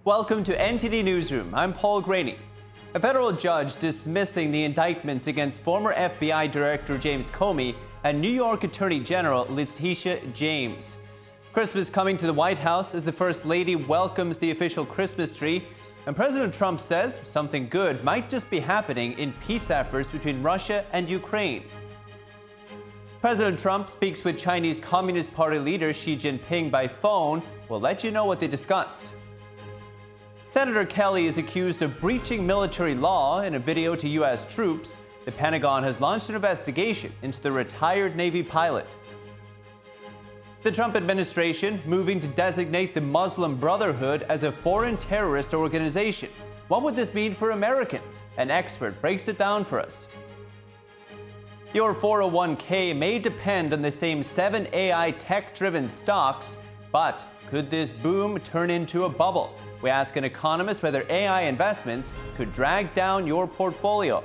Welcome to NTD Newsroom. I'm Paul Graney. A federal judge dismissing the indictments against former FBI Director James Comey and New York Attorney General Letitia James. Christmas coming to the White House as the First Lady welcomes the official Christmas tree, and President Trump says something good might just be happening in peace efforts between Russia and Ukraine. President Trump speaks with Chinese Communist Party leader Xi Jinping by phone. We'll let you know what they discussed. Senator Kelly is accused of breaching military law in a video to U.S. troops. The Pentagon has launched an investigation into the retired Navy pilot. The Trump administration moving to designate the Muslim Brotherhood as a foreign terrorist organization. What would this mean for Americans? An expert breaks it down for us. Your 401k may depend on the same 7 AI tech-driven stocks, but could this boom turn into a bubble? We ask an economist whether AI investments could drag down your portfolio.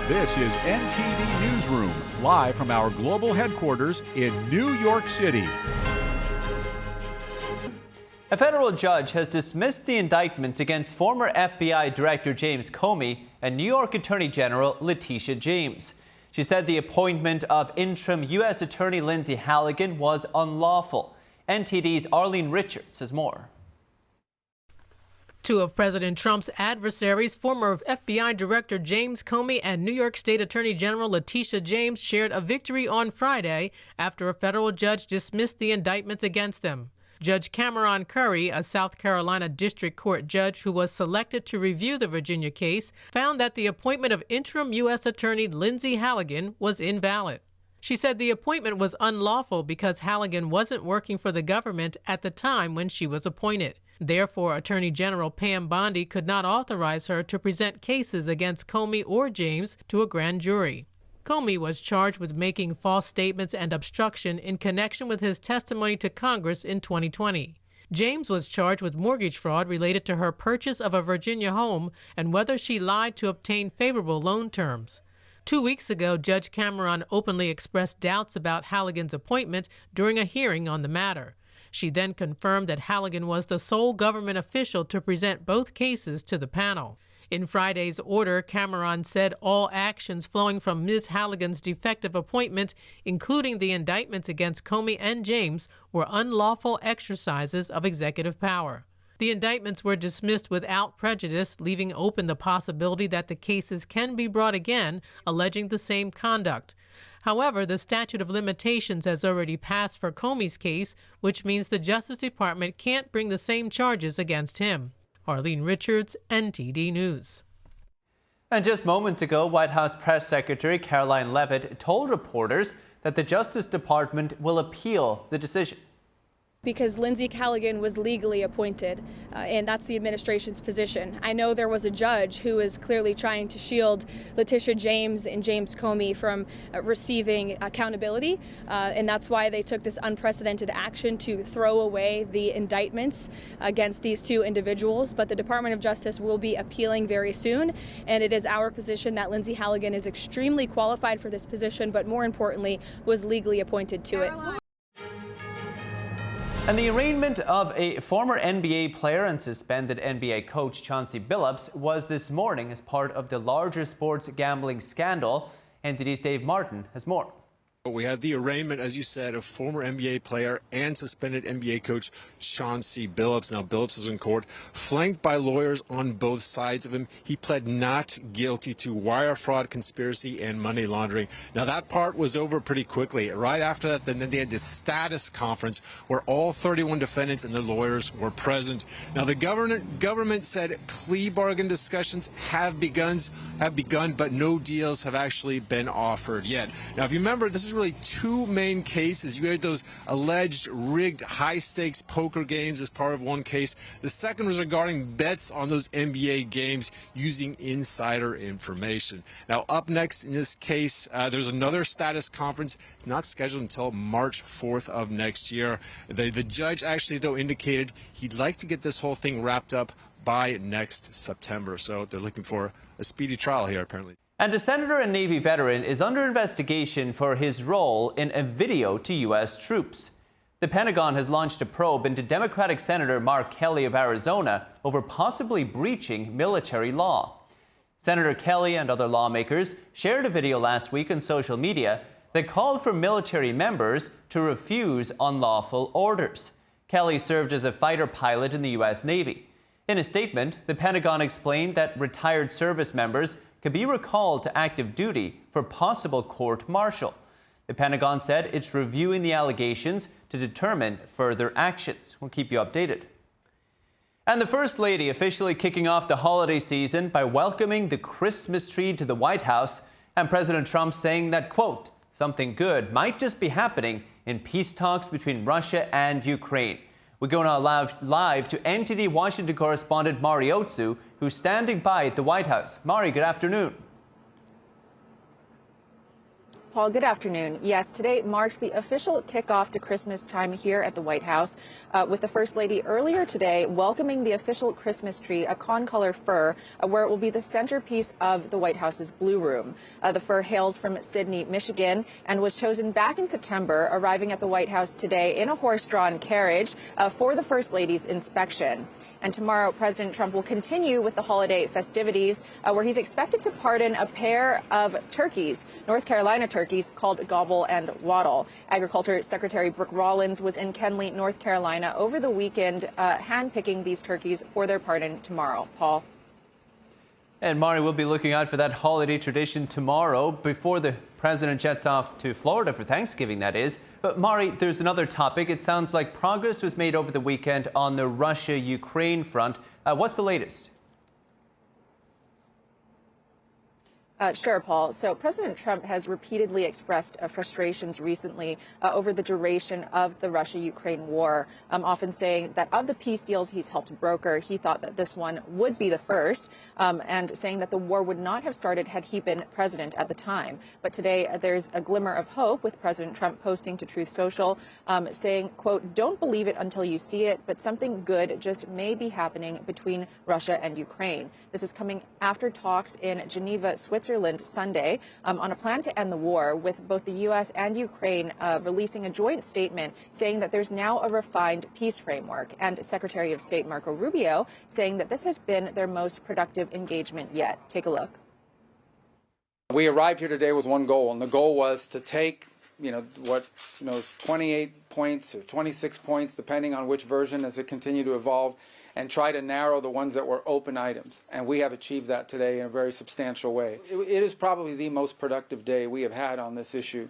This is NTD Newsroom, live from our global headquarters in New York City. A federal judge has dismissed the indictments against former FBI Director James Comey and New York Attorney General Letitia James. She said the appointment of interim U.S. Attorney Lindsay Halligan was unlawful. NTD's Arlene Richards has more. Two of President Trump's adversaries, former FBI Director James Comey and New York State Attorney General Letitia James, shared a victory on Friday after a federal judge dismissed the indictments against them. Judge Cameron Curry, a South Carolina District Court judge who was selected to review the Virginia case, found that the appointment of interim U.S. Attorney Lindsay Halligan was invalid. She said the appointment was unlawful because Halligan wasn't working for the government at the time when she was appointed. Therefore, Attorney General Pam Bondi could not authorize her to present cases against Comey or James to a grand jury. Comey was charged with making false statements and obstruction in connection with his testimony to Congress in 2020. James was charged with mortgage fraud related to her purchase of a Virginia home and whether she lied to obtain favorable loan terms. 2 weeks ago, Judge Cameron openly expressed doubts about Halligan's appointment during a hearing on the matter. She then confirmed that Halligan was the sole government official to present both cases to the panel. In Friday's order, Cameron said all actions flowing from Ms. Halligan's defective appointment, including the indictments against Comey and James, were unlawful exercises of executive power. The indictments were dismissed without prejudice, leaving open the possibility that the cases can be brought again, alleging the same conduct. However, the statute of limitations has already passed for Comey's case, which means the Justice Department can't bring the same charges against him. Arlene Richards, NTD News. And just moments ago, White House Press Secretary Karoline Leavitt told reporters that the Justice Department will appeal the decision. Because Lindsay Halligan was legally appointed, and that's the administration's position. I know there was a judge who is clearly trying to shield Letitia James and James Comey from receiving accountability, and that's why they took this unprecedented action to throw away the indictments against these two individuals. But the Department of Justice will be appealing very soon, and it is our position that Lindsay Halligan is extremely qualified for this position, but more importantly, was legally appointed to it. And the arraignment of a former NBA player and suspended NBA coach Chauncey Billups was this morning as part of the larger sports gambling scandal. NTD's Dave Martin has more. We had the arraignment, as you said, of former NBA player and suspended NBA coach Chauncey Billups. Now, Billups was in court, flanked by lawyers on both sides of him. He pled not guilty to wire fraud, conspiracy, and money laundering. Now, that part was over pretty quickly. Right after that, then they had this status conference where all 31 defendants and their lawyers were present. Now, the government said plea bargain discussions have begun, but no deals have actually been offered yet. Now, if you remember, this is really two main cases. You had those alleged rigged high-stakes poker games as part of one case. The second was regarding bets on those NBA games using insider information. Now, up next in this case, there's another status conference. It's not scheduled until March 4th of next year. The judge actually, though, indicated he'd like to get this whole thing wrapped up by next September. So they're looking for a speedy trial here, apparently. And a senator and Navy veteran is under investigation for his role in a video to U.S. troops. The Pentagon has launched a probe into Democratic Senator Mark Kelly of Arizona over possibly breaching military law. Senator Kelly and other lawmakers shared a video last week on social media that called for military members to refuse unlawful orders. Kelly served as a fighter pilot in the U.S. Navy. In a statement, the Pentagon explained that retired service members could be recalled to active duty for possible court-martial. The Pentagon said it's reviewing the allegations to determine further actions. We'll keep you updated. And the First Lady officially kicking off the holiday season by welcoming the Christmas tree to the White House, and President Trump saying that, quote, something good might just be happening in peace talks between Russia and Ukraine. We go now live to NTD Washington correspondent Mari Otsu, who's standing by at the White House. Mari, good afternoon. Paul, good afternoon. Yes, today marks the official kickoff to Christmas time here at the White House, with the First Lady earlier today welcoming the official Christmas tree, a con-color fir, where it will be the centerpiece of the White House's Blue Room. The fir hails from Sydney, Michigan, and was chosen back in September, arriving at the White House today in a horse-drawn carriage for the First Lady's inspection. And tomorrow, President Trump will continue with the holiday festivities, where he's expected to pardon a pair of turkeys, North Carolina turkeys, called Gobble and Waddle. Agriculture Secretary Brooke Rollins was in Kenly, North Carolina over the weekend, handpicking these turkeys for their pardon tomorrow. Paul. And Mari, we'll be looking out for that holiday tradition tomorrow before the president jets off to Florida for Thanksgiving, that is. But Mari, there's another topic. It sounds like progress was made over the weekend on the Russia-Ukraine front. What's the latest? Sure, Paul. So President Trump has repeatedly expressed frustrations recently over the duration of the Russia-Ukraine war, often saying that of the peace deals he's helped broker, he thought that this one would be the first, and saying that the war would not have started had he been president at the time. But today there's a glimmer of hope with President Trump posting to Truth Social, saying, quote, don't believe it until you see it, but something good just may be happening between Russia and Ukraine. This is coming after talks in Geneva, Switzerland, Sunday on a plan to end the war, with both the U.S. and Ukraine releasing a joint statement saying that there's now a refined peace framework, and Secretary of State Marco Rubio saying that this has been their most productive engagement yet. Take a look. We arrived here today with one goal, and the goal was to take, what, 28 points or 26 points, depending on which version as it continued to evolve, and try to narrow the ones that were open items. And we have achieved that today in a very substantial way. It is probably the most productive day we have had on this issue,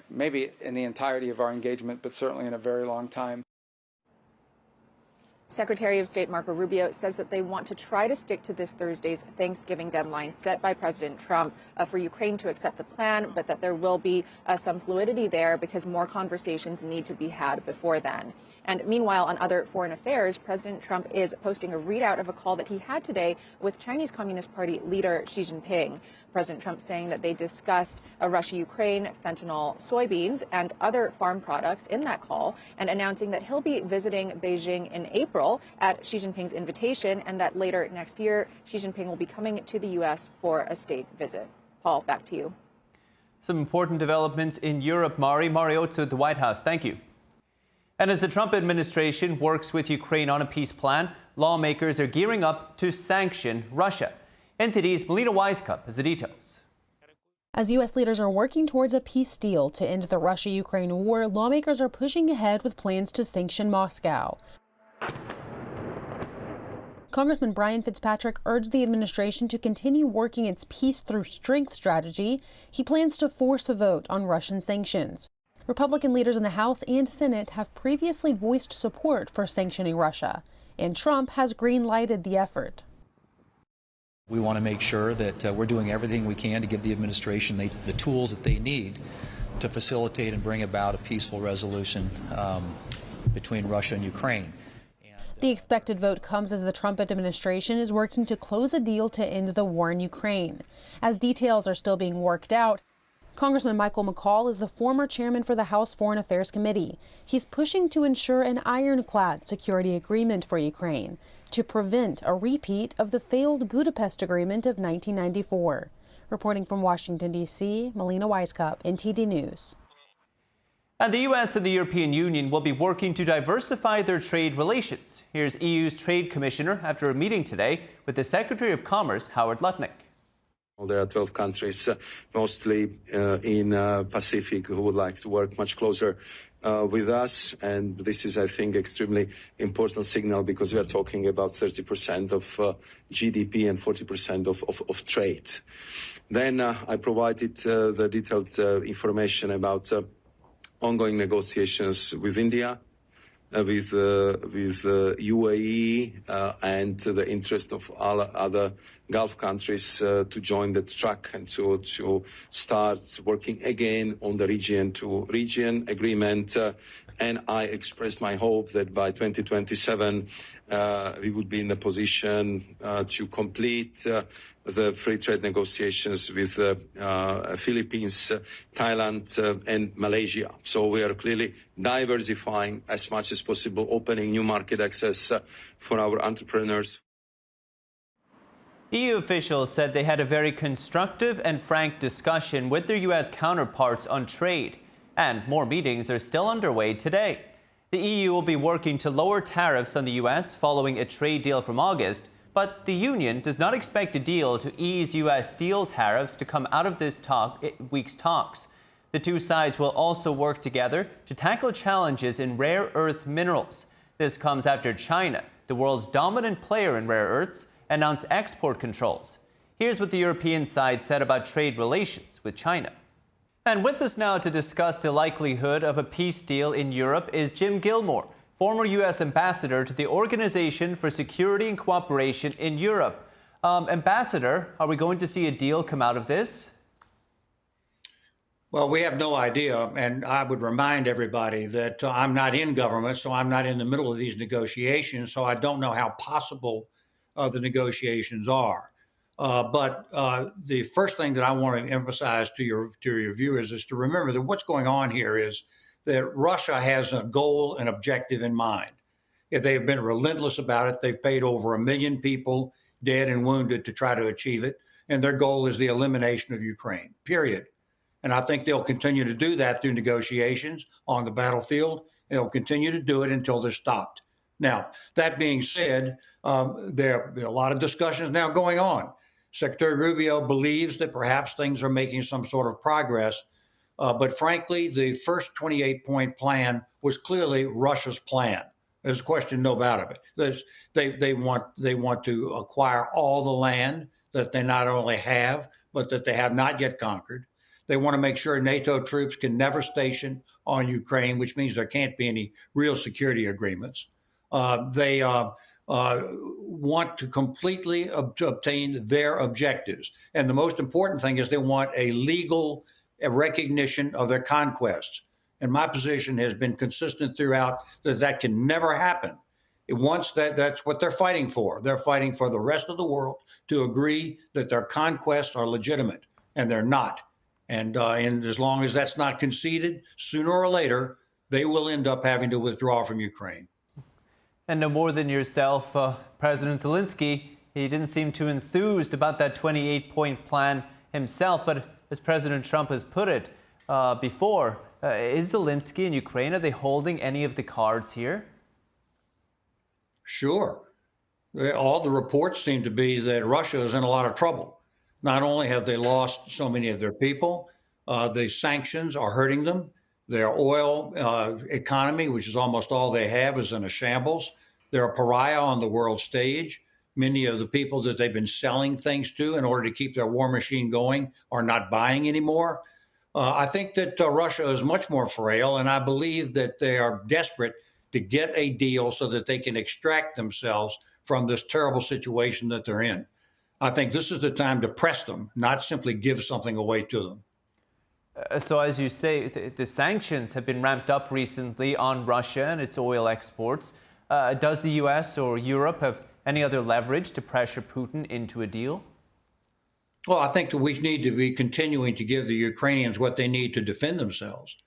maybe in the entirety of our engagement, but certainly in a very long time. Secretary of State Marco Rubio says that they want to try to stick to this Thursday's Thanksgiving deadline set by President Trump for Ukraine to accept the plan, but that there will be some fluidity there because more conversations need to be had before then. And meanwhile, on other foreign affairs, President Trump is posting a readout of a call that he had today with Chinese Communist Party leader Xi Jinping. President Trump saying that they discussed Russia-Ukraine, fentanyl, soybeans, and other farm products in that call, and announcing that he'll be visiting Beijing in April at Xi Jinping's invitation, and that later next year, Xi Jinping will be coming to the U.S. for a state visit. Paul, back to you. Some important developments in Europe, Mari. Mari Otsu at the White House. Thank you. And as the Trump administration works with Ukraine on a peace plan, lawmakers are gearing up to sanction Russia. NTD's Melina Weiskup has the details. As U.S. leaders are working towards a peace deal to end the Russia-Ukraine war, lawmakers are pushing ahead with plans to sanction Moscow. Congressman Brian Fitzpatrick urged the administration to continue working its peace through strength strategy. He plans to force a vote on Russian sanctions. Republican leaders in the House and Senate have previously voiced support for sanctioning Russia, and Trump has green-lighted the effort. We want to make sure that we're doing everything we can to give the administration the tools that they need to facilitate and bring about a peaceful resolution between Russia and Ukraine. The expected vote comes as the Trump administration is working to close a deal to end the war in Ukraine. As details are still being worked out, Congressman Michael McCall is the former chairman for the House Foreign Affairs Committee. He's pushing to ensure an ironclad security agreement for Ukraine to prevent a repeat of the failed Budapest Agreement of 1994. Reporting from Washington, D.C., Melina Weisskopf, NTD News. And the U.S. and the European Union will be working to diversify their trade relations. Here's EU's Trade Commissioner after a meeting today with the Secretary of Commerce, Howard Lutnick. There are 12 countries, mostly in Pacific, who would like to work much closer with us. And this is, I think, extremely important signal because we are talking about 30% of GDP and 40% of trade. Then I provided the detailed information about ongoing negotiations with India, with UAE, and the interest of all other Gulf countries to join the track and to start working again on the region-to-region agreement. And I expressed my hope that by 2027 we would be in a position to complete the free trade negotiations with Philippines, Thailand, and Malaysia. So we are clearly diversifying as much as possible, opening new market access for our entrepreneurs. EU officials said they had a very constructive and frank discussion with their U.S. counterparts on trade, and more meetings are still underway today. The EU will be working to lower tariffs on the U.S. following a trade deal from August, but the Union does not expect a deal to ease U.S. steel tariffs to come out of this week's talks. The two sides will also work together to tackle challenges in rare earth minerals. This comes after China, the world's dominant player in rare earths, announced export controls. Here's what the European side said about trade relations with China. And with us now to discuss the likelihood of a peace deal in Europe is Jim Gilmore, former U.S. ambassador to the Organization for Security and Cooperation in Europe. Ambassador, are we going to see a deal come out of this? Well, we have no idea, and I would remind everybody that I'm not in government, so I'm not in the middle of these negotiations, so I don't know how possible the negotiations are. But the first thing that I want to emphasize to your viewers is to remember that what's going on here is that Russia has a goal and objective in mind. If they've been relentless about it, they've paid over 1 million people dead and wounded to try to achieve it. And their goal is the elimination of Ukraine, period. And I think they'll continue to do that through negotiations on the battlefield. And they'll continue to do it until they're stopped. Now, that being said, there are a lot of discussions now going on. Secretary Rubio believes that perhaps things are making some sort of progress. But frankly, the first 28-point plan was clearly Russia's plan. There's a question, no doubt of it. They want to acquire all the land that they not only have, but that they have not yet conquered. They want to make sure NATO troops can never station on Ukraine, which means there can't be any real security agreements. They want to completely obtain their objectives. And the most important thing is they want a legal recognition of their conquests. And my position has been consistent throughout that can never happen. That's what they're fighting for. They're fighting for the rest of the world to agree that their conquests are legitimate, and they're not. And as long as that's not conceded, sooner or later, they will end up having to withdraw from Ukraine. And no more than yourself, President Zelensky, he didn't seem too enthused about that 28-point plan himself. But as President Trump has put it before, is Zelensky and Ukraine, are they holding any of the cards here? Sure. All the reports seem to be that Russia is in a lot of trouble. Not only have they lost so many of their people, the sanctions are hurting them. Their oil economy, which is almost all they have, is in a shambles. They're a pariah on the world stage. Many of the people that they've been selling things to in order to keep their war machine going are not buying anymore. I think that Russia is much more frail, and I believe that they are desperate to get a deal so that they can extract themselves from this terrible situation that they're in. I think this is the time to press them, not simply give something away to them. So as you say, the sanctions have been ramped up recently on Russia and its oil exports. Does the U.S. or Europe have any other leverage to pressure Putin into a deal? Well, I think that we need to be continuing to give the Ukrainians what they need to defend themselves.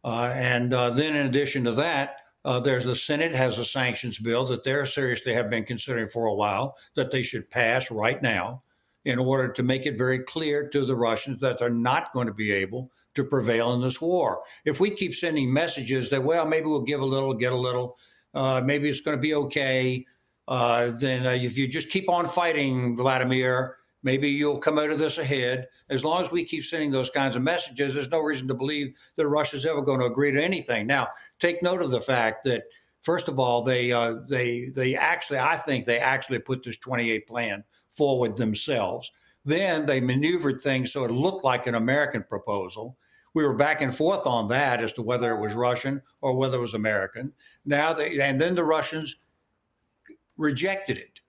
And then in addition to that, there's the Senate has a sanctions bill that they're seriously have been considering for a while that they should pass right now in order to make it very clear to the Russians that they're not going to be able to prevail in this war. If we keep sending messages that, well, maybe we'll give a little, get a little, maybe it's going to be okay, then if you just keep on fighting, Vladimir, maybe you'll come out of this ahead. As long as we keep sending those kinds of messages, there's no reason to believe that Russia's ever going to agree to anything. Now, take note of the fact that, first of all, I think they actually put this 28 plan forward themselves. Then they maneuvered things so it looked like an American proposal. We were back and forth on that as to whether it was Russian or whether it was American. And then the Russians rejected it.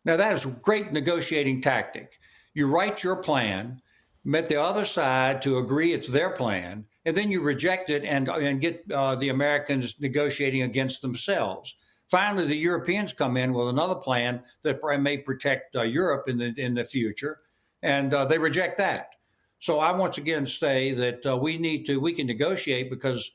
Now, that is a great negotiating tactic. You write your plan, get the other side to agree it's their plan, and then you reject it and get the Americans negotiating against themselves. Finally, the Europeans come in with another plan that may protect Europe in the future, and they reject that. So I once again say that we can negotiate because,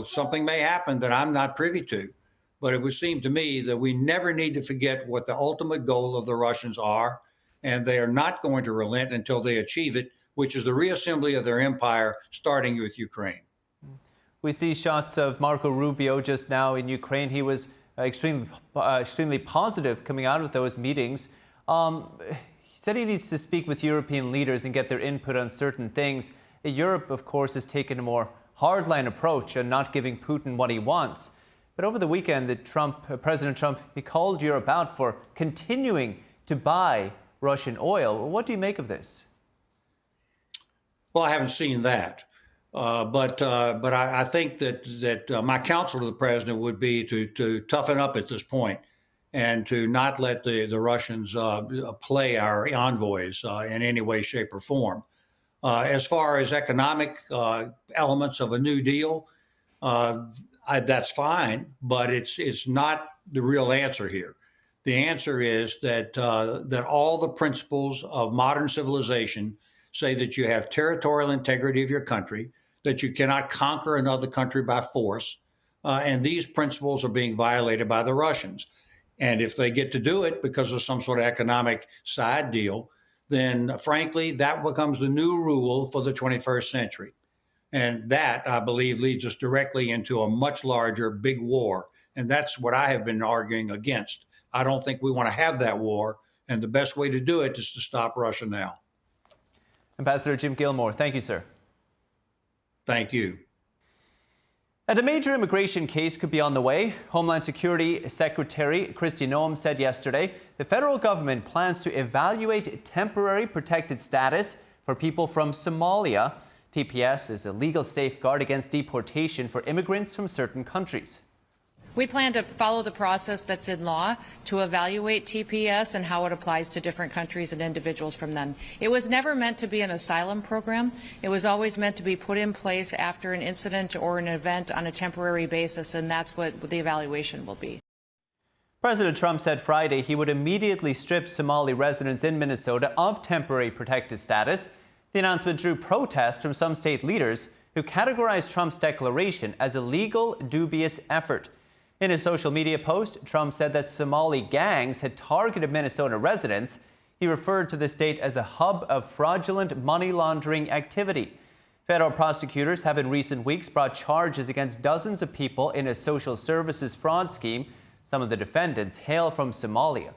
something may happen that I'm not privy to. But it would seem to me that we never need to forget what the ultimate goal of the Russians are, and they are not going to relent until they achieve it, which is the reassembly of their empire, starting with Ukraine. We see shots of Marco Rubio just now in Ukraine. He was extremely positive coming out of those meetings. He said he needs to speak with European leaders and get their input on certain things. Europe, of course, has taken a more hardline approach and not giving Putin what he wants. But over the weekend, President Trump, he called Europe out for continuing to buy Russian oil. What do you make of this? Well, I haven't seen that. But I think that my counsel to the president would be to toughen up at this point and to not let the Russians play our envoys in any way, shape, or form. As far as economic elements of a New Deal, that's fine, but it's not the real answer here. The answer is that all the principles of modern civilization say that you have territorial integrity of your country, that you cannot conquer another country by force, and these principles are being violated by the Russians. And if they get to do it because of some sort of economic side deal, then frankly, that becomes the new rule for the 21st century. And that, I believe, leads us directly into a much larger, big war. And that's what I have been arguing against. I don't think we want to have that war. And the best way to do it is to stop Russia now. Ambassador Jim Gilmore, thank you, sir. Thank you. And a major immigration case could be on the way. Homeland Security Secretary Kristi Noem said yesterday the federal government plans to evaluate temporary protected status for people from Somalia. TPS is a legal safeguard against deportation for immigrants from certain countries. We plan to follow the process that's in law to evaluate TPS and how it applies to different countries and individuals from them. It was never meant to be an asylum program. It was always meant to be put in place after an incident or an event on a temporary basis, and that's what the evaluation will be. President Trump said Friday he would immediately strip Somali residents in Minnesota of temporary protected status. The announcement drew protest from some state leaders who categorized Trump's declaration as a legal, dubious effort. In a social media post, Trump said that Somali gangs had targeted Minnesota residents. He referred to the state as a hub of fraudulent money laundering activity. Federal prosecutors have in recent weeks brought charges against dozens of people in a social services fraud scheme. Some of the defendants hail from Somalia.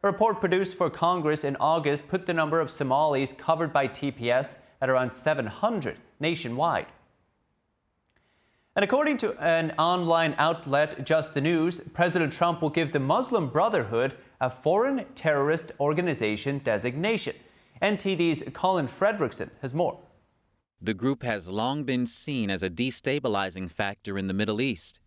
A report produced for Congress in August put the number of Somalis covered by TPS at around 700 nationwide. And according to an online outlet, Just the News, President Trump will give the Muslim Brotherhood a foreign terrorist organization designation. NTD's Colin Fredrickson has more. The group has long been seen as a destabilizing factor in the Middle East.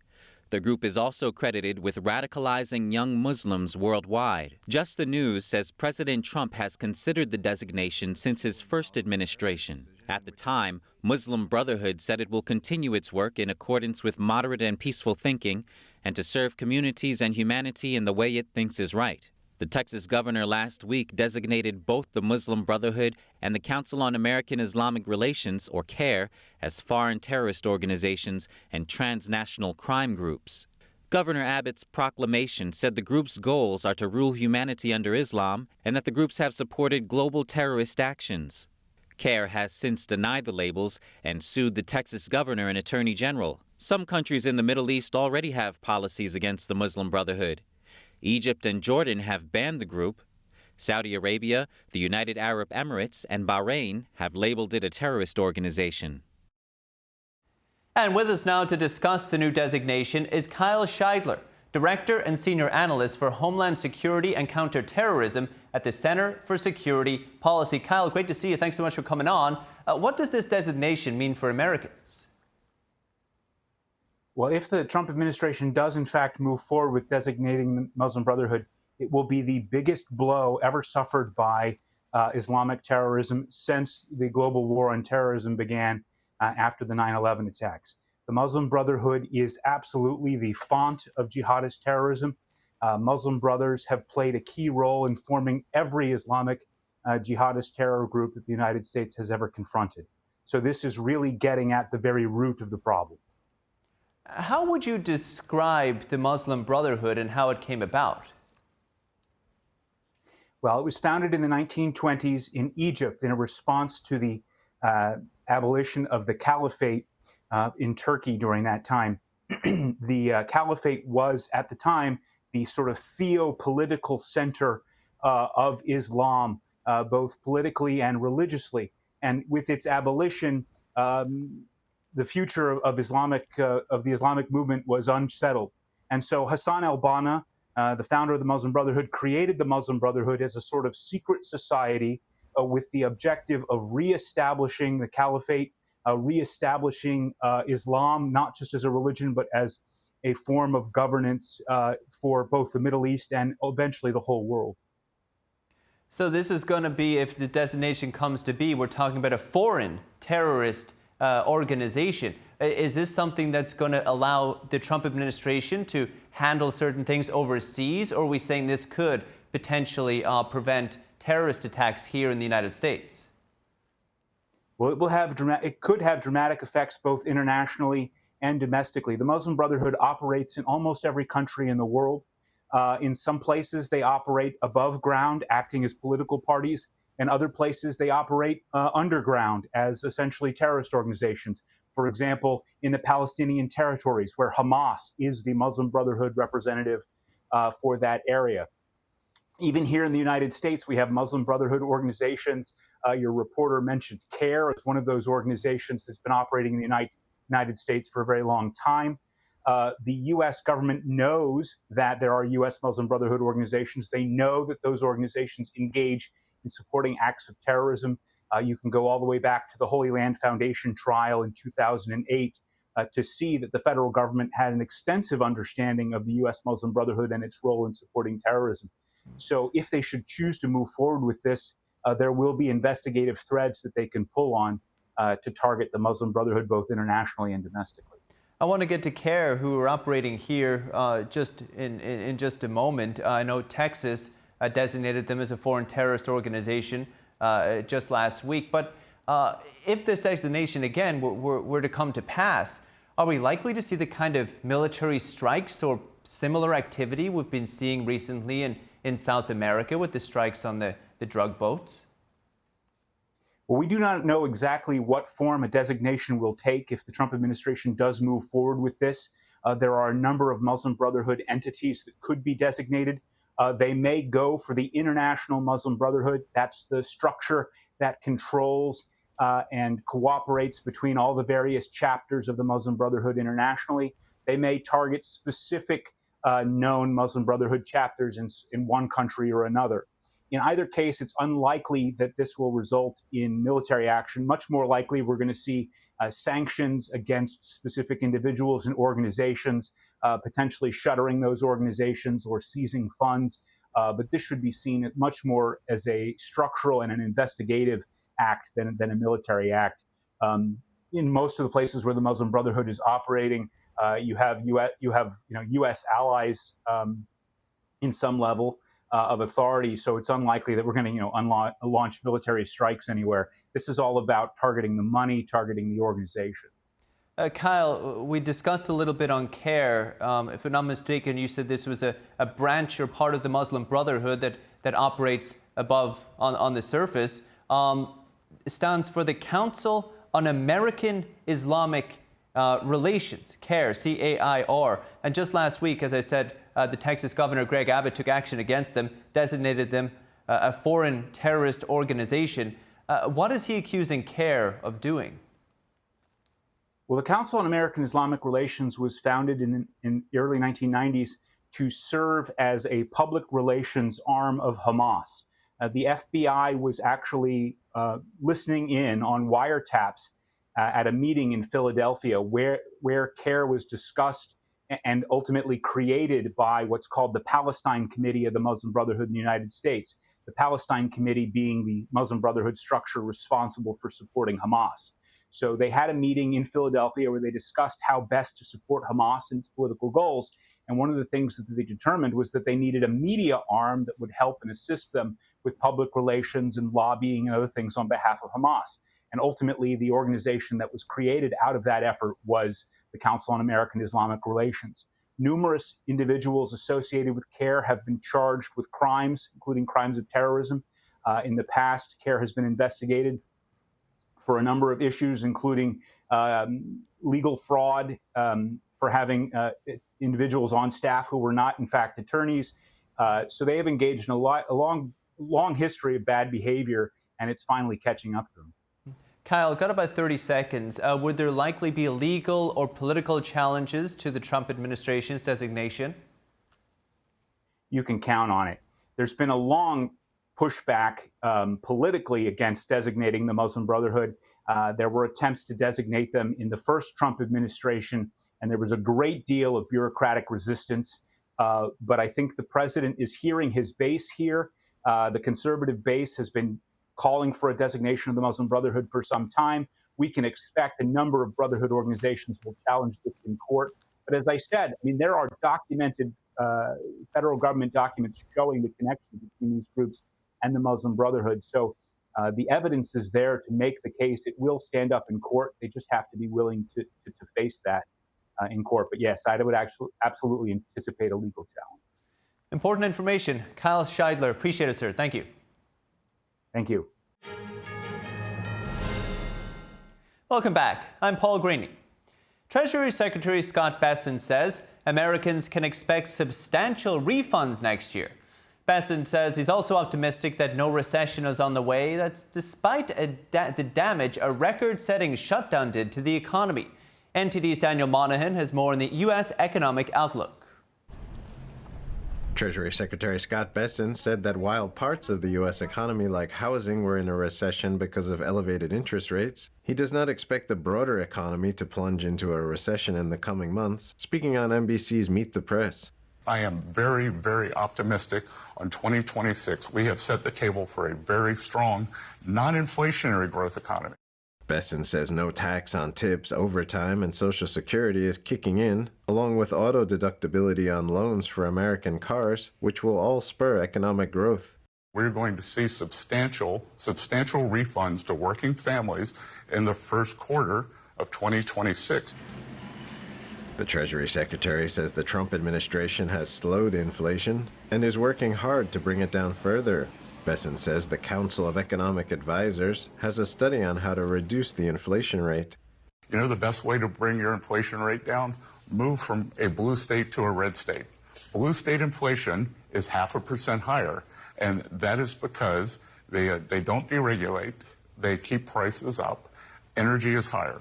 The group is also credited with radicalizing young Muslims worldwide. Just the News says President Trump has considered the designation since his first administration. At the time, Muslim Brotherhood said it will continue its work in accordance with moderate and peaceful thinking and to serve communities and humanity in the way it thinks is right. The Texas governor last week designated both the Muslim Brotherhood and the Council on American Islamic Relations, or CAIR, as foreign terrorist organizations and transnational crime groups. Governor Abbott's proclamation said the group's goals are to rule humanity under Islam and that the groups have supported global terrorist actions. CAIR has since denied the labels and sued the Texas governor and attorney general. Some countries in the Middle East already have policies against the Muslim Brotherhood. Egypt and Jordan have banned the group. Saudi Arabia, the United Arab Emirates, and Bahrain have labeled it a terrorist organization. And with us now to discuss the new designation is Kyle Scheidler, Director and Senior Analyst for Homeland Security and Counterterrorism at the Center for Security Policy. Kyle, great to see you. Thanks so much for coming on. What does this designation mean for Americans? Well, if the Trump administration does, in fact, move forward with designating the Muslim Brotherhood, it will be the biggest blow ever suffered by Islamic terrorism since the global war on terrorism began after the 9/11 attacks. The Muslim Brotherhood is absolutely the font of jihadist terrorism. Muslim Brothers have played a key role in forming every Islamic jihadist terror group that the United States has ever confronted. So this is really getting at the very root of the problem. How would you describe the Muslim Brotherhood and how it came about? Well, it was founded in the 1920s in Egypt in a response to the abolition of the caliphate in Turkey during that time. The caliphate was, at the time, the sort of theopolitical center of Islam, both politically and religiously. And with its abolition, the future of the Islamic movement was unsettled. And so Hassan al-Banna, the founder of the Muslim Brotherhood, created the Muslim Brotherhood as a sort of secret society with the objective of reestablishing the caliphate, reestablishing Islam, not just as a religion, but as a form of governance for both the Middle East and eventually the whole world. So this is going to be, if the designation comes to be, we're talking about a foreign terrorist organization. Is this something that's going to allow the Trump administration to handle certain things overseas, or are we saying this could potentially prevent terrorist attacks here in the United States? Well, it could have dramatic effects both internationally and domestically. The Muslim Brotherhood operates in almost every country in the world. In some places, they operate above ground, acting as political parties. In other places, they operate underground as essentially terrorist organizations. For example, in the Palestinian territories, where Hamas is the Muslim Brotherhood representative for that area. Even here in the United States, we have Muslim Brotherhood organizations. Your reporter mentioned CAIR as one of those organizations that's been operating in the United States for a very long time. The U.S. government knows that there are U.S. Muslim Brotherhood organizations. They know that those organizations engage in supporting acts of terrorism. You can go all the way back to the Holy Land Foundation trial in 2008 to see that the federal government had an extensive understanding of the U.S. Muslim Brotherhood and its role in supporting terrorism. So if they should choose to move forward with this, there will be investigative threads that they can pull on to target the Muslim Brotherhood both internationally and domestically. I want to get to CAIR, who are operating here just in just a moment. I know Texas designated them as a foreign terrorist organization just last week. But if this designation, again, were to come to pass, are we likely to see the kind of military strikes or similar activity we've been seeing recently in South America with the strikes on the drug boats? Well, we do not know exactly what form a designation will take if the Trump administration does move forward with this. There are a number of Muslim Brotherhood entities that could be designated. They may go for the International Muslim Brotherhood. That's the structure that controls and cooperates between all the various chapters of the Muslim Brotherhood internationally. They may target specific known Muslim Brotherhood chapters in one country or another. In either case, it's unlikely that this will result in military action. Much more likely, we're going to see sanctions against specific individuals and organizations, potentially shuttering those organizations or seizing funds. But this should be seen much more as a structural and an investigative act than a military act. In most of the places where the Muslim Brotherhood is operating, you have U.S. allies in some level. of authority. So it's unlikely that we're going to, launch military strikes anywhere. This is all about targeting the money, targeting the organization. Kyle, we discussed a little bit on CARE. If I'm not mistaken, you said this was a branch or part of the Muslim Brotherhood that operates above on the surface. It stands for the Council on American Islamic Relations, CAIR, C-A-I-R. And just last week, as I said, the Texas Governor Greg Abbott took action against them, designated them a foreign terrorist organization. What is he accusing CAIR of doing? Well, the Council on American Islamic Relations was founded in the early 1990s to serve as a public relations arm of Hamas. The FBI was actually listening in on wiretaps at a meeting in Philadelphia where CAIR was discussed and ultimately created by what's called the Palestine Committee of the Muslim Brotherhood in the United States. The Palestine Committee being the Muslim Brotherhood structure responsible for supporting Hamas. So they had a meeting in Philadelphia where they discussed how best to support Hamas and its political goals. And one of the things that they determined was that they needed a media arm that would help and assist them with public relations and lobbying and other things on behalf of Hamas. And ultimately, the organization that was created out of that effort was the Council on American Islamic Relations. Numerous individuals associated with CAIR have been charged with crimes, including crimes of terrorism. In the past, CAIR has been investigated for a number of issues, including legal fraud, for having individuals on staff who were not, in fact, attorneys. So they have engaged in a long history of bad behavior, and it's finally catching up to them. Kyle, got about 30 seconds. Would there likely be legal or political challenges to the Trump administration's designation? You can count on it. There's been a long pushback politically against designating the Muslim Brotherhood. There were attempts to designate them in the first Trump administration, and there was a great deal of bureaucratic resistance. But I think the president is hearing his base here. The conservative base has been calling for a designation of the Muslim Brotherhood for some time. We can expect a number of brotherhood organizations will challenge this in court. But as I said, there are documented federal government documents showing the connection between these groups and the Muslim Brotherhood. So the evidence is there to make the case. It will stand up in court. They just have to be willing to face that in court. But yes, I would actually absolutely anticipate a legal challenge. Important information. Kyle Scheidler, appreciate it, sir. Thank you. Thank you. Welcome back. I'm Paul Graney. Treasury Secretary Scott Bessent says Americans can expect substantial refunds next year. Bessent says he's also optimistic that no recession is on the way. That's despite the damage a record-setting shutdown did to the economy. NTD's Daniel Monahan has more on the U.S. economic outlook. Treasury Secretary Scott Bessent said that while parts of the U.S. economy, like housing, were in a recession because of elevated interest rates, he does not expect the broader economy to plunge into a recession in the coming months, speaking on NBC's Meet the Press. I am very, very optimistic on 2026. We have set the table for a very strong, non-inflationary growth economy. Bessent says no tax on tips, overtime, and Social Security is kicking in, along with auto deductibility on loans for American cars, which will all spur economic growth. We're going to see substantial refunds to working families in the first quarter of 2026. The Treasury Secretary says the Trump administration has slowed inflation and is working hard to bring it down further. Bessent says the Council of Economic Advisors has a study on how to reduce the inflation rate. You know the best way to bring your inflation rate down? Move from a blue state to a red state. Blue state inflation is 0.5% higher, and that is because they don't deregulate, they keep prices up, energy is higher.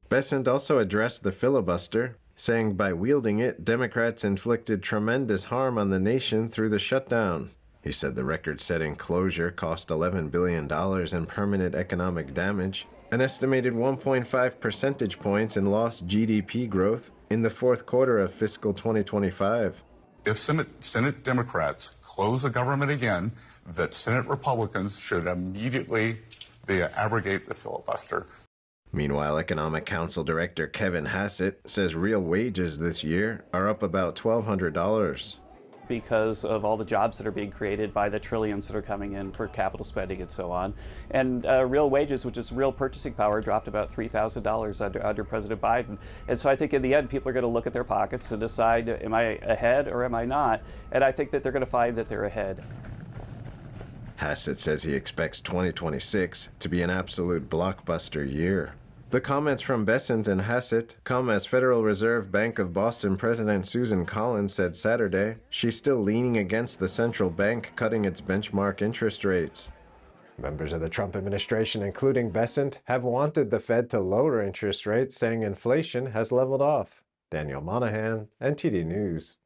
Bessent also addressed the filibuster, saying by wielding it, Democrats inflicted tremendous harm on the nation through the shutdown. He said the record-setting closure cost $11 billion in permanent economic damage, an estimated 1.5 percentage points in lost GDP growth in the fourth quarter of fiscal 2025. If Senate Democrats close the government again, that Senate Republicans should immediately abrogate the filibuster. Meanwhile, Economic Council Director Kevin Hassett says real wages this year are up about $1,200. because of all the jobs that are being created by the trillions that are coming in for capital spending and so on. And real wages, which is real purchasing power, dropped about $3,000 under President Biden. And so I think in the end, people are going to look at their pockets and decide, am I ahead or am I not? And I think that they're going to find that they're ahead. Hassett says he expects 2026 to be an absolute blockbuster year. The comments from Bessent and Hassett come as Federal Reserve Bank of Boston President Susan Collins said Saturday she's still leaning against the central bank cutting its benchmark interest rates. Members of the Trump administration, including Bessent, have wanted the Fed to lower interest rates, saying inflation has leveled off. Daniel Monahan, NTD News.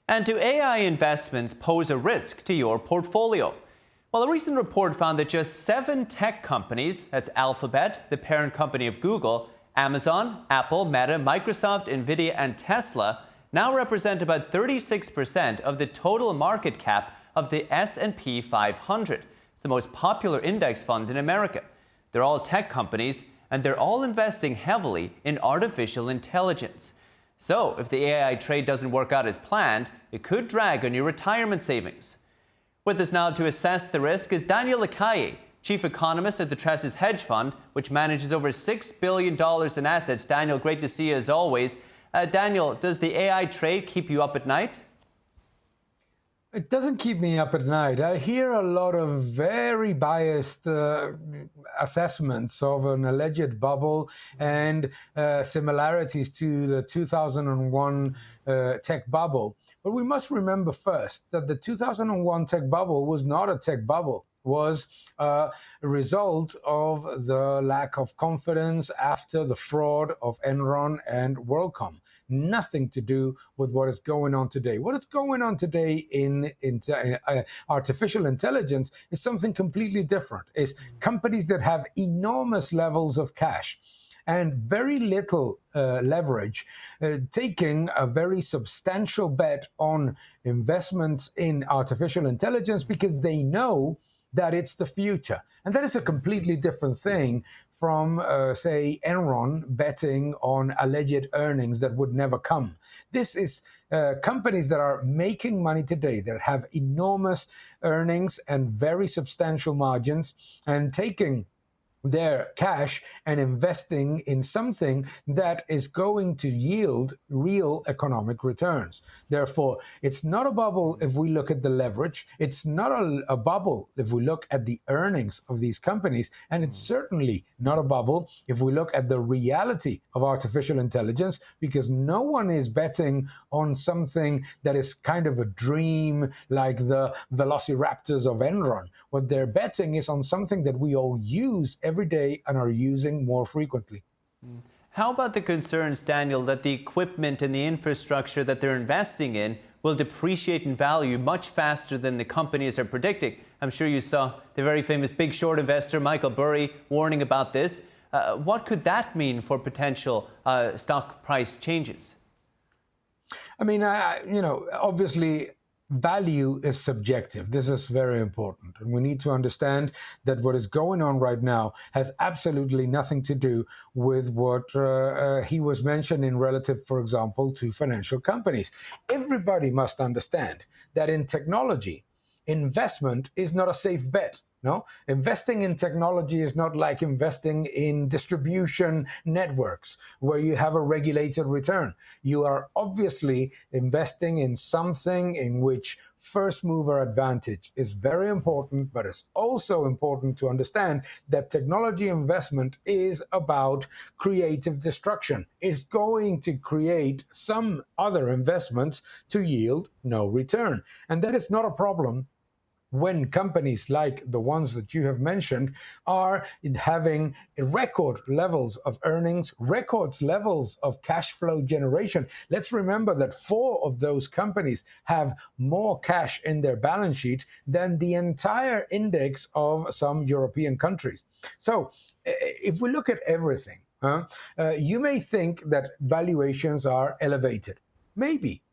And do AI investments pose a risk to your portfolio? Well, a recent report found that just 7 tech companies, that's Alphabet, the parent company of Google, Amazon, Apple, Meta, Microsoft, Nvidia, and Tesla, now represent about 36% of the total market cap of the S&P 500. It's the most popular index fund in America. They're all tech companies, and they're all investing heavily in artificial intelligence. So, if the AI trade doesn't work out as planned, it could drag on your retirement savings. With us now to assess the risk is Daniel Lacaille, chief economist at the Tresses Hedge Fund, which manages over $6 billion in assets. Daniel, great to see you as always. Daniel, does the AI trade keep you up at night? It doesn't keep me up at night. I hear a lot of very biased assessments of an alleged bubble and similarities to the 2001 tech bubble. But we must remember first that the 2001 tech bubble was not a tech bubble. Was a result of the lack of confidence after the fraud of Enron and WorldCom. Nothing to do with what is going on today. What is going on today in artificial intelligence is something completely different. It's companies that have enormous levels of cash and very little leverage, taking a very substantial bet on investments in artificial intelligence because they know that it's the future. And that is a completely different thing from, say, Enron betting on alleged earnings that would never come. This is companies that are making money today, that have enormous earnings and very substantial margins, and taking their cash and investing in something that is going to yield real economic returns. Therefore, it's not a bubble if we look at the leverage. It's not a bubble if we look at the earnings of these companies. And it's certainly not a bubble if we look at the reality of artificial intelligence, because no one is betting on something that is kind of a dream like the velociraptors of Enron. What they're betting is on something that we all use every day and are using more frequently. How about the concerns, Daniel, that the equipment and the infrastructure that they're investing in will depreciate in value much faster than the companies are predicting? I'm sure you saw the very famous Big Short investor Michael Burry warning about this. What could that mean for potential stock price changes? I mean, obviously, value is subjective. This is very important. And we need to understand that what is going on right now has absolutely nothing to do with what he was mentioning relative, for example, to financial companies. Everybody must understand that in technology, investment is not a safe bet. No, investing in technology is not like investing in distribution networks where you have a regulated return. You are obviously investing in something in which first mover advantage is very important, but it's also important to understand that technology investment is about creative destruction. It's going to create some other investments to yield no return. And that is not a problem when companies like the ones that you have mentioned are having record levels of earnings, record levels of cash flow generation. Let's remember that 4 of those companies have more cash in their balance sheet than the entire index of some European countries. So if we look at everything, you may think that valuations are elevated. Maybe.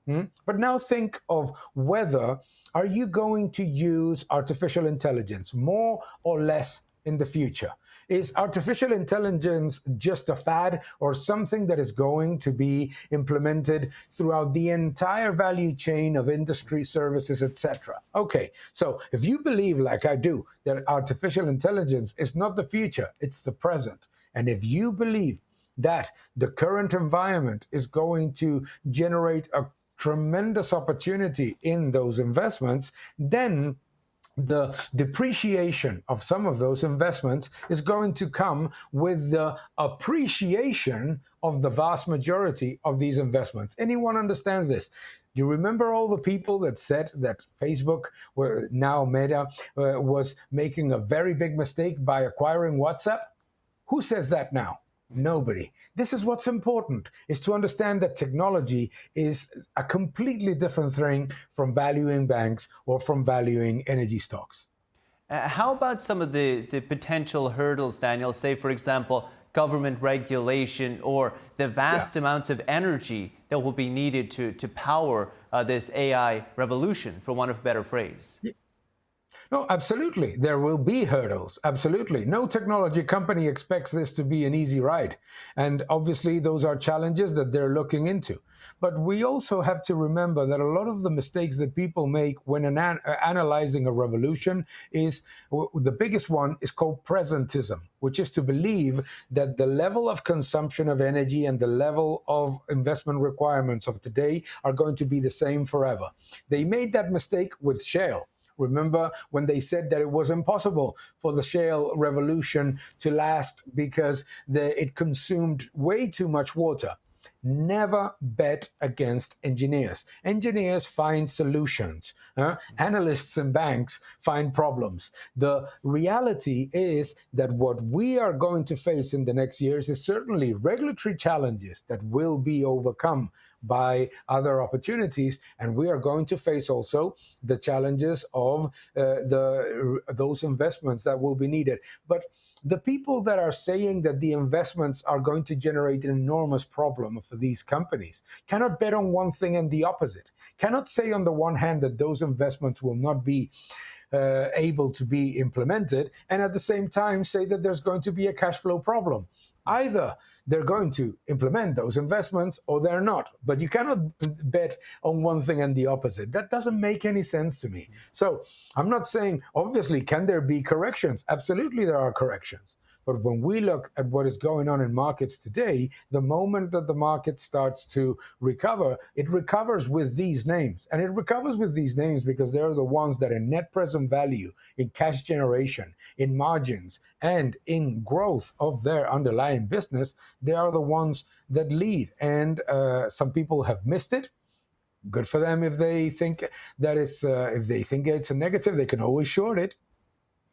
But now think of whether are you going to use artificial intelligence more or less in the future? Is artificial intelligence just a fad or something that is going to be implemented throughout the entire value chain of industry, services, etc.? Okay, so if you believe, like I do, that artificial intelligence is not the future, it's the present, and if you believe that the current environment is going to generate a tremendous opportunity in those investments, then the depreciation of some of those investments is going to come with the appreciation of the vast majority of these investments. Anyone understands this? Do you remember all the people that said that Facebook, now Meta, was making a very big mistake by acquiring WhatsApp? Who says that now? Nobody. This is what's important, is to understand that technology is a completely different thing from valuing banks or from valuing energy stocks. How about some of the potential hurdles, Daniel? Say, for example, government regulation or the vast amounts of energy that will be needed to power this AI revolution, for want of a better phrase. No, absolutely. There will be hurdles. Absolutely. No technology company expects this to be an easy ride. And obviously, those are challenges that they're looking into. But we also have to remember that a lot of the mistakes that people make when analyzing a revolution is, the biggest one is called presentism, which is to believe that the level of consumption of energy and the level of investment requirements of today are going to be the same forever. They made that mistake with shale. Remember when they said that it was impossible for the shale revolution to last because it consumed way too much water? Never bet against engineers. Engineers find solutions. Analysts and banks find problems. The reality is that what we are going to face in the next years is certainly regulatory challenges that will be overcome by other opportunities, and we are going to face also the challenges of those investments that will be needed. But the people that are saying that the investments are going to generate an enormous problem for these companies cannot bet on one thing and the opposite. Cannot say on the one hand that those investments will not be able to be implemented, and at the same time say that there's going to be a cash flow problem. Either they're going to implement those investments or they're not. But you cannot bet on one thing and the opposite. That doesn't make any sense to me. So I'm not saying, obviously, can there be corrections? Absolutely, there are corrections. But when we look at what is going on in markets today, the moment that the market starts to recover, it recovers with these names. And it recovers with these names because they're the ones that in net present value, in cash generation, in margins, and in growth of their underlying business, they are the ones that lead. And some people have missed it. Good for them if they think that it's a negative, they can always short it.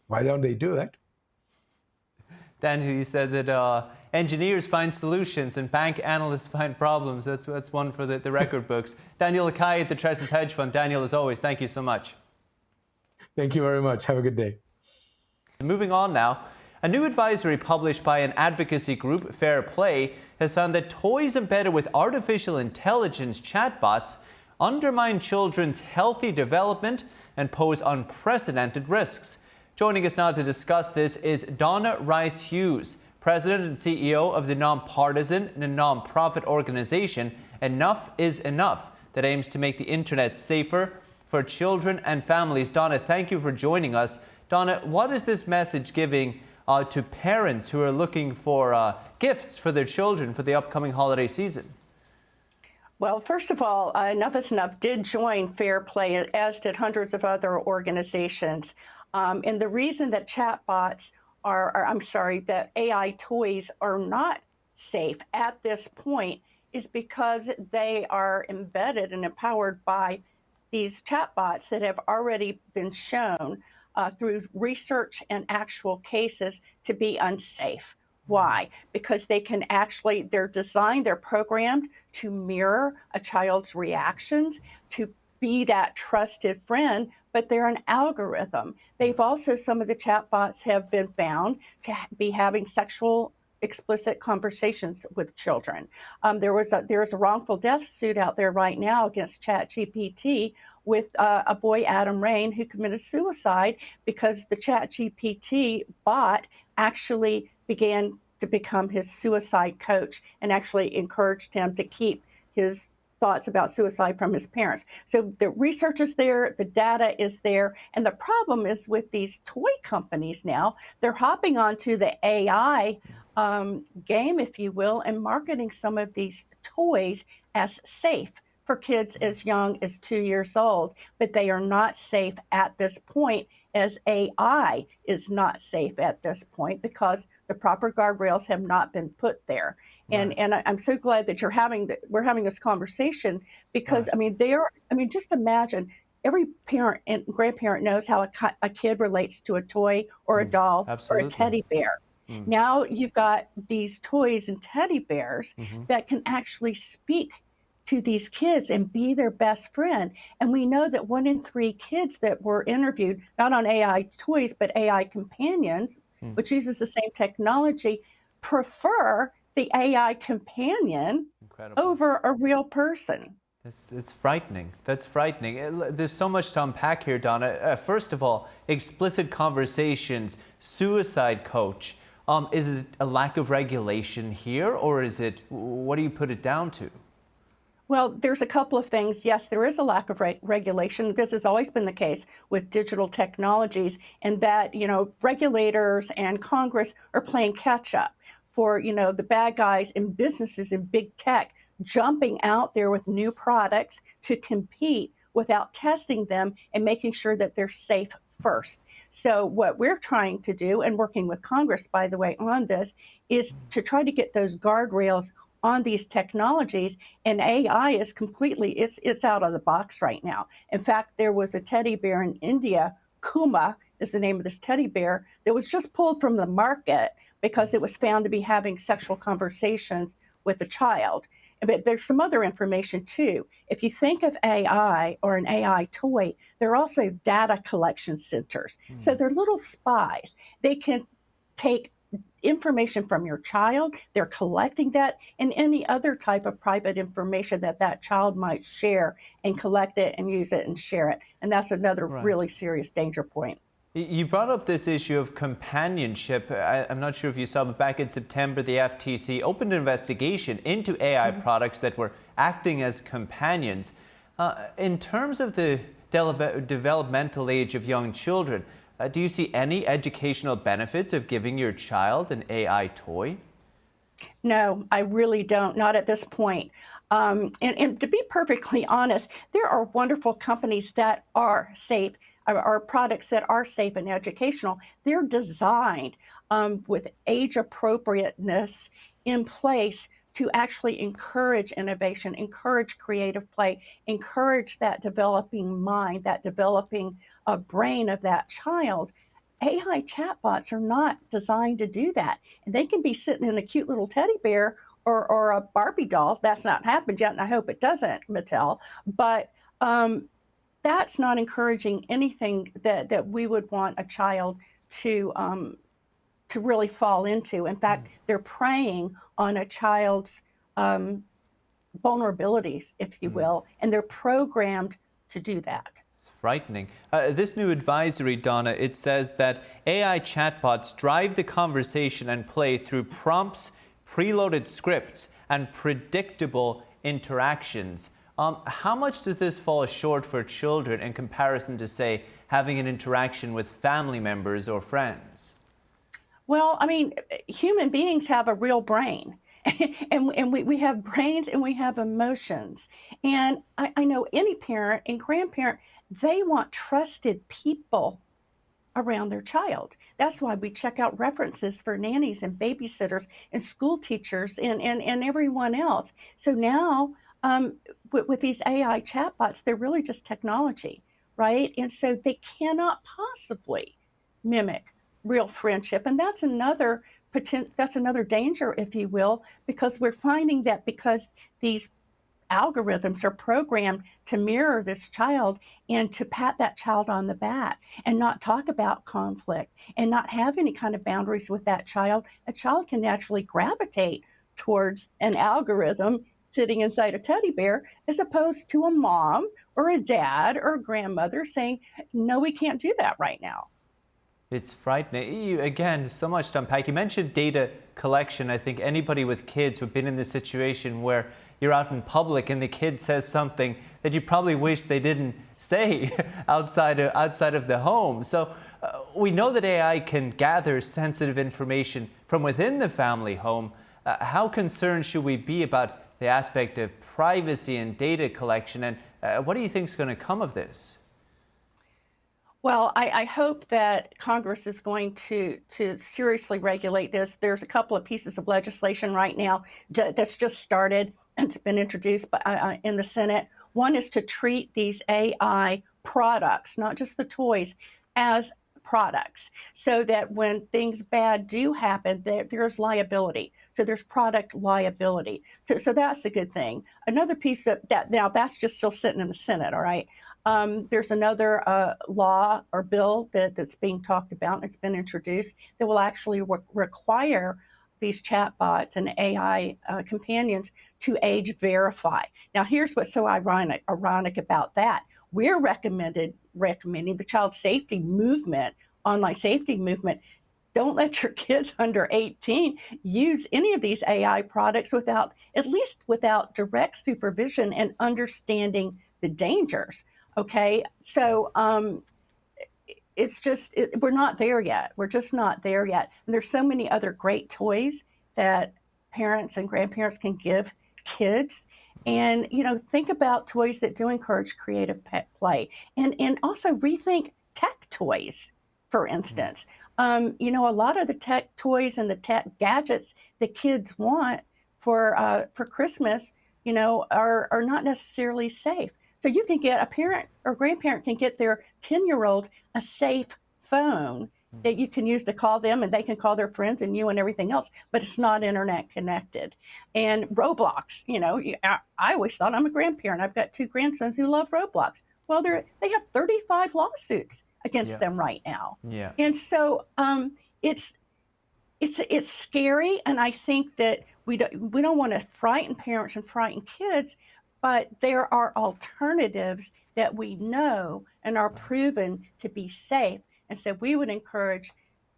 Why don't they do that? Daniel, you said that engineers find solutions and bank analysts find problems. That's one for the record books. Daniel Lacaille at the Tresses Hedge Fund. Daniel, as always, thank you so much. Thank you very much. Have a good day. Moving on now. A new advisory published by an advocacy group, Fair Play, has found that toys embedded with artificial intelligence chatbots undermine children's healthy development and pose unprecedented risks. Joining us now to discuss this is Donna Rice Hughes, President and CEO of the nonpartisan and nonprofit organization Enough is Enough, that aims to make the internet safer for children and families. Donna, thank you for joining us. Donna, what is this message giving to parents who are looking for gifts for their children for the upcoming holiday season? Well, first of all, Enough is Enough did join Fair Play, as did hundreds of other organizations. And the reason that chatbots that AI toys are not safe at this point is because they are embedded and empowered by these chatbots that have already been shown through research and actual cases to be unsafe. Why? Because they can they're programmed to mirror a child's reactions, to be that trusted friend, but they're an algorithm. Some of the chatbots have been found to be having sexual explicit conversations with children. There is a wrongful death suit out there right now against ChatGPT. with a boy, Adam Rain, who committed suicide because the ChatGPT bot actually began to become his suicide coach and actually encouraged him to keep his thoughts about suicide from his parents. So the research is there, the data is there, and the problem is with these toy companies now, they're hopping onto the AI game, if you will, and marketing some of these toys as safe for kids as young as 2 years old, but they are not safe at this point, as AI is not safe at this point because the proper guardrails have not been put there. And I'm so glad that we're having this conversation because just imagine every parent and grandparent knows how a kid relates to a toy or a doll or a teddy bear. Now you've got these toys and teddy bears that can actually speak to these kids and be their best friend. And we know that 1 in 3 kids that were interviewed, not on AI toys, but AI companions, which uses the same technology, prefer the AI companion over a real person. It's frightening. That's frightening. There's so much to unpack here, Donna. First of all, explicit conversations, suicide coach. Is it a lack of regulation here, or is it, what do you put it down to? Well, there's a couple of things. Yes, there is a lack of regulation. This has always been the case with digital technologies, and that, regulators and Congress are playing catch up for, the bad guys and businesses in big tech jumping out there with new products to compete without testing them and making sure that they're safe first. So what we're trying to do, and working with Congress, by the way, on this, is to try to get those guardrails on these technologies, and AI is completely, it's out of the box right now. In fact, there was a teddy bear in India, Kuma is the name of this teddy bear, that was just pulled from the market because it was found to be having sexual conversations with a child. But there's some other information too. If you think of AI or an AI toy, there are also data collection centers. So they're little spies. They can take information from your child, they're collecting that, and any other type of private information that child might share, and collect it and use it and share it. And that's another really serious danger point. You brought up this issue of companionship. I'm not sure if you saw, but back in September, the FTC opened an investigation into AI products that were acting as companions. In terms of the developmental age of young children, do you see any educational benefits of giving your child an AI toy? No, I really don't, not at this point. And to be perfectly honest, there are wonderful companies that are safe, or products that are safe and educational. They're designed with age appropriateness in place to actually encourage innovation, encourage creative play, encourage that developing mind, that developing brain of that child. AI chatbots are not designed to do that. And they can be sitting in a cute little teddy bear or a Barbie doll. That's not happened yet, and I hope it doesn't, Mattel. But that's not encouraging anything that we would want a child to really fall into. In fact, they're preying on a child's vulnerabilities, if you will, and they're programmed to do that. It's frightening. This new advisory, Donna, it says that AI chatbots drive the conversation and play through prompts, preloaded scripts, and predictable interactions. How much does this fall short for children in comparison to, say, having an interaction with family members or friends? Well, I mean, human beings have a real brain. and we have brains and we have emotions. And I know any parent and grandparent, they want trusted people around their child. That's why we check out references for nannies and babysitters and school teachers and everyone else. So now with these AI chatbots, they're really just technology, right? And so they cannot possibly mimic real friendship. And that's another danger, if you will, because we're finding that because these algorithms are programmed to mirror this child and to pat that child on the back and not talk about conflict and not have any kind of boundaries with that child, a child can naturally gravitate towards an algorithm sitting inside a teddy bear as opposed to a mom or a dad or a grandmother saying, no, we can't do that right now. It's frightening. Again, so much to unpack. You mentioned data collection. I think anybody with kids who've been in this situation where you're out in public and the kid says something that you probably wish they didn't say outside of the home. So we know that AI can gather sensitive information from within the family home. How concerned should we be about the aspect of privacy and data collection? And what do you think is going to come of this? Well, I hope that Congress is going to seriously regulate this. There's a couple of pieces of legislation right now that's just started and it's been introduced in the Senate. One is to treat these AI products, not just the toys, as products, so that when things bad do happen, there's liability. So there's product liability. So that's a good thing. Another piece of that, now that's just still sitting in the Senate, all right? There's another law or bill that's being talked about, and it's been introduced, that will actually require these chatbots and AI companions to age verify. Now, here's what's so ironic about that. We're recommending the child safety movement, online safety movement. Don't let your kids under 18 use any of these AI products without direct supervision and understanding the dangers. Okay, so it's just, we're not there yet. We're just not there yet. And there's so many other great toys that parents and grandparents can give kids. And, think about toys that do encourage creative pet play, and also rethink tech toys, for instance. A lot of the tech toys and the tech gadgets that kids want for Christmas, are not necessarily safe. So you can get, a parent or grandparent can get their 10-year-old a safe phone that you can use to call them, and they can call their friends and you and everything else, but it's not internet connected. And Roblox, I always thought, I'm a grandparent, I've got 2 grandsons who love Roblox. Well, they have 35 lawsuits against them right now. Yeah. And so it's scary, and I think that we don't want to frighten parents and frighten kids, but there are alternatives that we know and are proven to be safe. And so we would encourage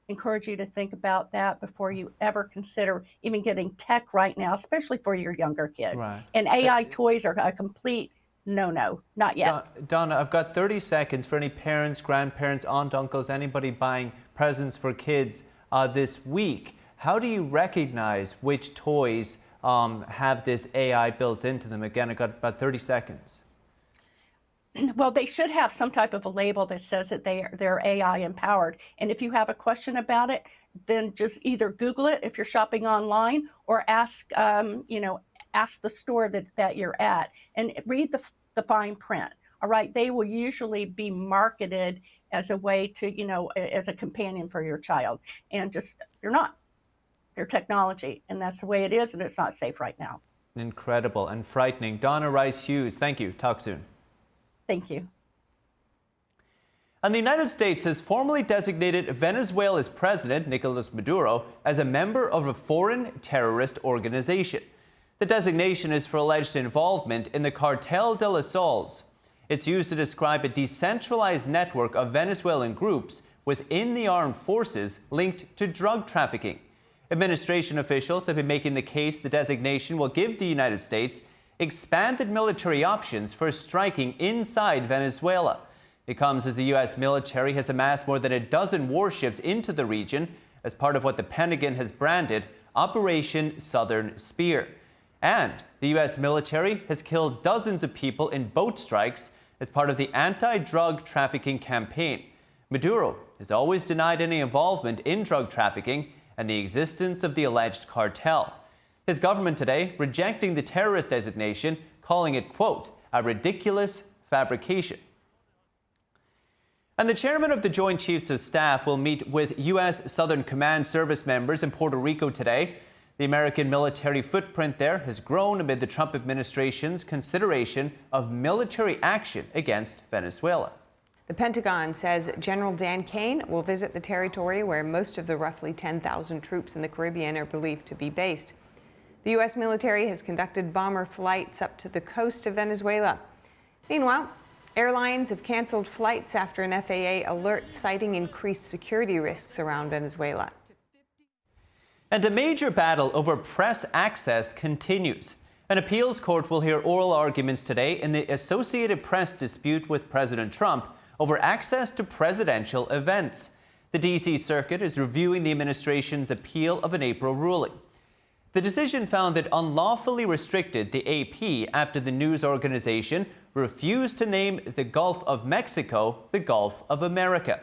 you to think about that before you ever consider even getting tech right now, especially for your younger kids. Right. And AI toys are a complete no, not yet. Donna, I've got 30 seconds for any parents, grandparents, aunt, uncles, anybody buying presents for kids this week. How do you recognize which toys have this AI built into them? Again, I've got about 30 seconds. Well, they should have some type of a label that says that they're AI empowered. And if you have a question about it, then just either Google it if you're shopping online, or ask the store that you're at and read the fine print. All right, they will usually be marketed as a way to, as a companion for your child, and just they're not. They're technology, and that's the way it is, and it's not safe right now. Incredible and frightening. Donna Rice Hughes, thank you. Talk soon. Thank you. And the United States has formally designated Venezuela's president, Nicolas Maduro, as a member of a foreign terrorist organization. The designation is for alleged involvement in the Cartel de los Sols. It's used to describe a decentralized network of Venezuelan groups within the armed forces linked to drug trafficking. Administration officials have been making the case the designation will give the United States expanded military options for striking inside Venezuela. It comes as the U.S. military has amassed more than a dozen warships into the region as part of what the Pentagon has branded Operation Southern Spear. And the U.S. military has killed dozens of people in boat strikes as part of the anti-drug trafficking campaign. Maduro has always denied any involvement in drug trafficking and the existence of the alleged cartel. His government today rejecting the terrorist designation, calling it, quote, a ridiculous fabrication. And the chairman of the Joint Chiefs of Staff will meet with U.S. Southern Command service members in Puerto Rico today. The American military footprint there has grown amid the Trump administration's consideration of military action against Venezuela. The Pentagon says General Dan Caine will visit the territory where most of the roughly 10,000 troops in the Caribbean are believed to be based. The U.S. military has conducted bomber flights up to the coast of Venezuela. Meanwhile, Airlines have canceled flights after an FAA alert citing increased security risks around Venezuela. And a major battle over press access continues. An appeals court will hear oral arguments today in the Associated Press dispute with President Trump over access to presidential events. The D.C. Circuit is reviewing the administration's appeal of an April ruling. The decision found that unlawfully restricted the AP after the news organization refused to name the Gulf of Mexico the Gulf of America.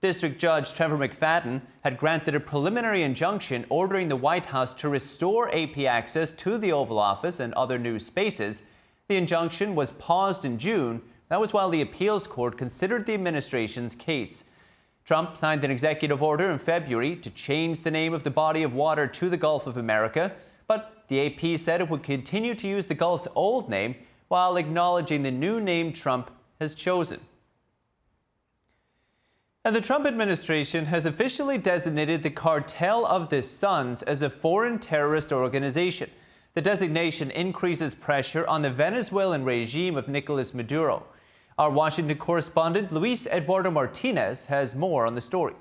District Judge Trevor McFadden had granted a preliminary injunction ordering the White House to restore AP access to the Oval Office and other news spaces. The injunction was paused in June. That was while the appeals court considered the administration's case. Trump signed an executive order in February to change the name of the body of water to the Gulf of America, but the AP said it would continue to use the Gulf's old name while acknowledging the new name Trump has chosen. And the Trump administration has officially designated the Cartel of the Suns as a foreign terrorist organization. The designation increases pressure on the Venezuelan regime of Nicolas Maduro. Our Washington correspondent Luis Eduardo Martinez has more on the story.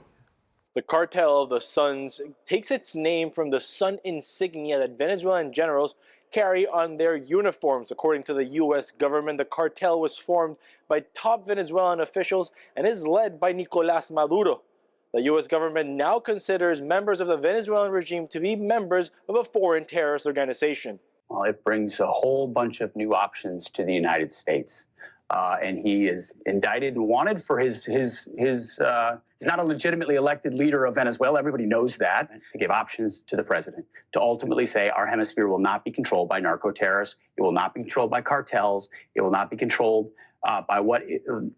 The Cartel of the Suns takes its name from the sun insignia that Venezuelan generals carry on their uniforms. According to the U.S. government, the cartel was formed by top Venezuelan officials and is led by Nicolás Maduro. The U.S. government now considers members of the Venezuelan regime to be members of a foreign terrorist organization. Well, it brings a whole bunch of new options to the United States. And he is indicted and wanted for he's not a legitimately elected leader of Venezuela. Everybody knows that. To give options to the president to ultimately say our hemisphere will not be controlled by narco-terrorists. It will not be controlled by cartels. It will not be controlled by what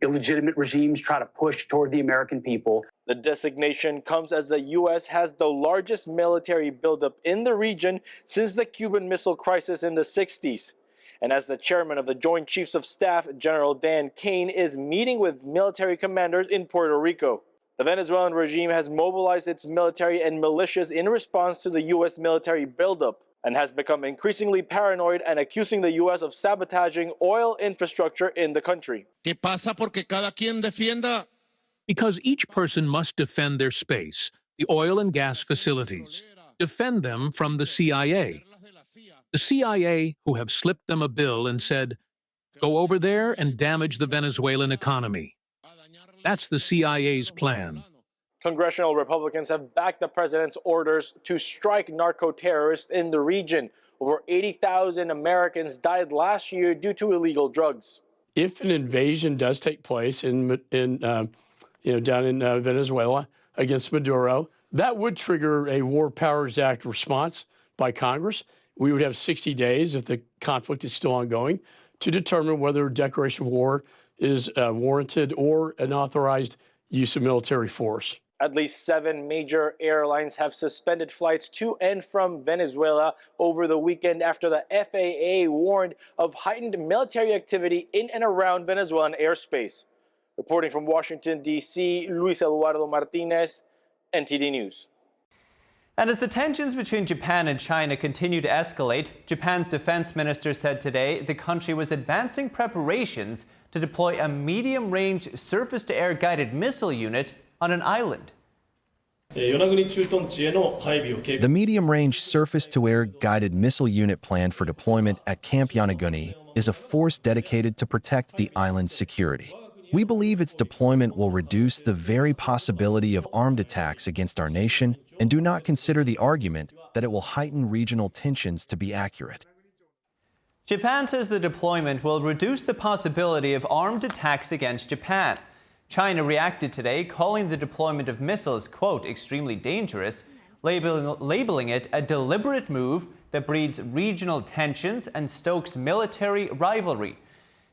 illegitimate regimes try to push toward the American people. The designation comes as the U.S. has the largest military buildup in the region since the Cuban Missile Crisis in the 60s. And as the chairman of the Joint Chiefs of Staff, General Caine, is meeting with military commanders in Puerto Rico. The Venezuelan regime has mobilized its military and militias in response to the U.S. military buildup and has become increasingly paranoid and accusing the U.S. of sabotaging oil infrastructure in the country. ¿Qué pasa porque cada quien defienda? Because each person must defend their space, the oil and gas facilities, defend them from the CIA. The CIA, who have slipped them a bill and said, go over there and damage the Venezuelan economy. That's the CIA's plan. Congressional Republicans have backed the president's orders to strike narco-terrorists in the region. Over 80,000 Americans died last year due to illegal drugs. If an invasion does take place down in Venezuela against Maduro, that would trigger a War Powers Act response by Congress. We would have 60 days, if the conflict is still ongoing, to determine whether a declaration of war is warranted or an authorized use of military force. At least 7 major airlines have suspended flights to and from Venezuela over the weekend after the FAA warned of heightened military activity in and around Venezuelan airspace. Reporting from Washington, D.C., Luis Eduardo Martinez, NTD News. And as the tensions between Japan and China continue to escalate, Japan's defense minister said today the country was advancing preparations to deploy a medium-range surface-to-air guided missile unit on an island. The medium-range surface-to-air guided missile unit planned for deployment at Camp Yonaguni is a force dedicated to protect the island's security. We believe its deployment will reduce the very possibility of armed attacks against our nation and do not consider the argument that it will heighten regional tensions to be accurate. Japan says the deployment will reduce the possibility of armed attacks against Japan. China reacted today, calling the deployment of missiles, quote, extremely dangerous, labeling it a deliberate move that breeds regional tensions and stokes military rivalry.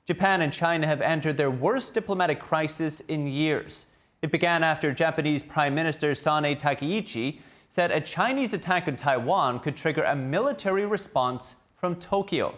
Japan and China have entered their worst diplomatic crisis in years. It began after Japanese Prime Minister Sanae Takaichi said a Chinese attack on Taiwan could trigger a military response from Tokyo.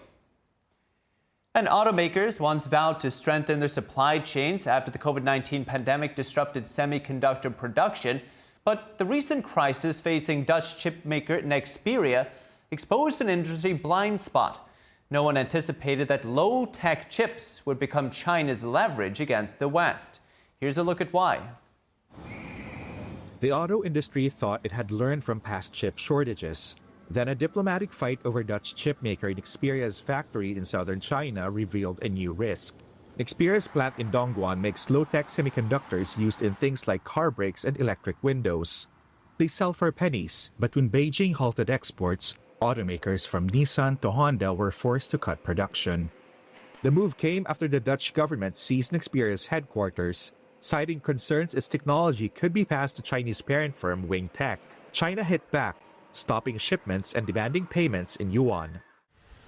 And automakers once vowed to strengthen their supply chains after the COVID-19 pandemic disrupted semiconductor production. But the recent crisis facing Dutch chipmaker Nexperia exposed an industry blind spot. No one anticipated that low-tech chips would become China's leverage against the West. Here's a look at why. The auto industry thought it had learned from past chip shortages. Then a diplomatic fight over Dutch chipmaker Nexperia's factory in southern China revealed a new risk. Nexperia's plant in Dongguan makes low-tech semiconductors used in things like car brakes and electric windows. They sell for pennies, but when Beijing halted exports, automakers from Nissan to Honda were forced to cut production. The move came after the Dutch government seized Nexperia's headquarters, citing concerns its technology could be passed to Chinese parent firm Wing Tech. China hit back, stopping shipments and demanding payments in yuan.